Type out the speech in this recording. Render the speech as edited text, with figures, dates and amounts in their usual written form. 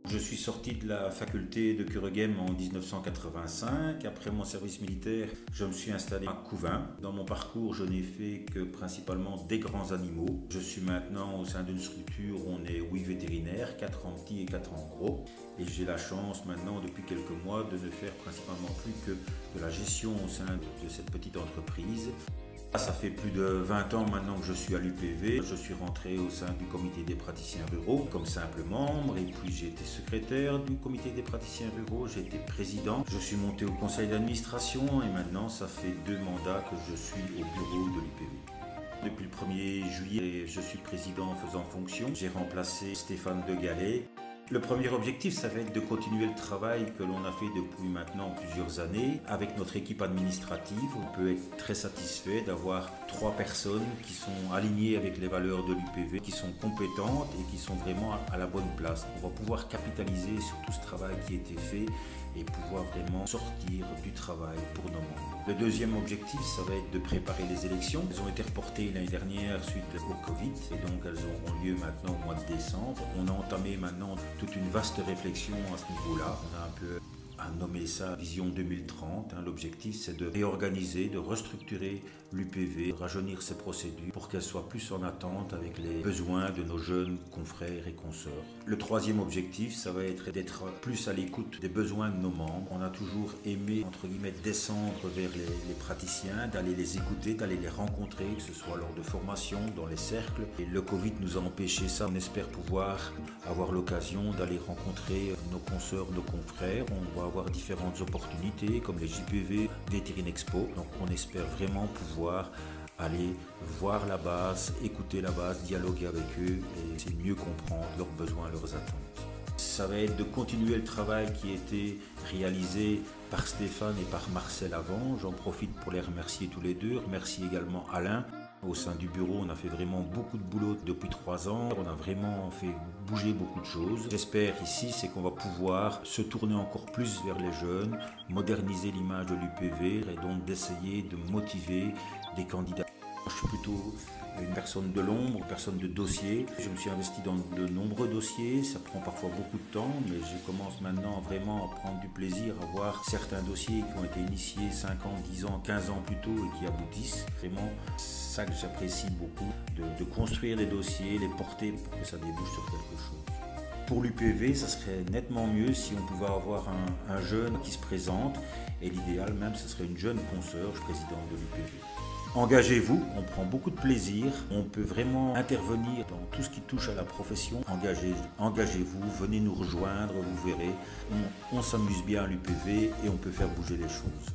Je suis sorti de la faculté de Kuregem en 1985. Après mon service militaire, je me suis installé à Couvain. Dans mon parcours, je n'ai fait que principalement des grands animaux. Je suis maintenant au sein d'une structure où on est 8 vétérinaires, 4 en petit et 4 en gros. Et j'ai la chance maintenant, depuis quelques mois, de ne faire principalement plus que de la gestion au sein de cette petite entreprise. Ça fait plus de 20 ans maintenant que je suis à l'UPV. Je suis rentré au sein du comité des praticiens ruraux comme simple membre et puis j'ai été secrétaire du comité des praticiens ruraux, j'ai été président. Je suis monté au conseil d'administration et maintenant ça fait 2 mandats que je suis au bureau de l'UPV. Depuis le 1er juillet, je suis président en faisant fonction. J'ai remplacé Stéphane De Gallet. Le premier objectif, ça va être de continuer le travail que l'on a fait depuis maintenant plusieurs années. Avec notre équipe administrative, on peut être très satisfait d'avoir 3 personnes qui sont alignées avec les valeurs de l'UPV, qui sont compétentes et qui sont vraiment à la bonne place. On va pouvoir capitaliser sur tout ce travail qui a été fait et pouvoir vraiment sortir du travail pour nos membres. Le deuxième objectif, ça va être de préparer les élections. Elles ont été reportées l'année dernière suite au Covid et donc elles auront lieu maintenant au mois de décembre. On a entamé maintenant toute une vaste réflexion à ce niveau-là. On a un peu nommé ça Vision 2030. L'objectif, c'est de réorganiser, de restructurer l'UPV, rajeunir ses procédures pour qu'elles soient plus en attente avec les besoins de nos jeunes confrères et consoeurs. Le troisième objectif, ça va être d'être plus à l'écoute des besoins de nos membres. On a toujours aimé, entre guillemets, descendre vers les praticiens, d'aller les écouter, d'aller les rencontrer, que ce soit lors de formations, dans les cercles. Et le Covid nous a empêché ça. On espère pouvoir avoir l'occasion d'aller rencontrer nos consoeurs, nos confrères. On va avoir différentes opportunités comme les JPV, Vétérine-Expo. Donc on espère vraiment pouvoir aller voir la base, écouter la base, dialoguer avec eux et essayer de mieux comprendre leurs besoins, leurs attentes. Ça va être de continuer le travail qui a été réalisé par Stéphane et par Marcel avant. J'en profite pour les remercier tous les deux. Remercier également Alain. Au sein du bureau, on a fait vraiment beaucoup de boulot depuis 3 ans. On a vraiment fait bouger beaucoup de choses. J'espère ici, c'est qu'on va pouvoir se tourner encore plus vers les jeunes, moderniser l'image de l'UPV et donc d'essayer de motiver des candidats. Je suis plutôt une personne de l'ombre, une personne de dossier. Je me suis investi dans de nombreux dossiers, ça prend parfois beaucoup de temps, mais je commence maintenant vraiment à prendre du plaisir à voir certains dossiers qui ont été initiés 5 ans, 10 ans, 15 ans plus tôt et qui aboutissent. Vraiment, c'est ça que j'apprécie beaucoup, de construire des dossiers, les porter pour que ça débouche sur quelque chose. Pour l'UPV, ça serait nettement mieux si on pouvait avoir un jeune qui se présente et l'idéal même, ce serait une jeune consoeur, présidente de l'UPV. Engagez-vous, on prend beaucoup de plaisir, on peut vraiment intervenir dans tout ce qui touche à la profession. Engagez-vous, venez nous rejoindre, vous verrez, on s'amuse bien à l'UPV et on peut faire bouger les choses.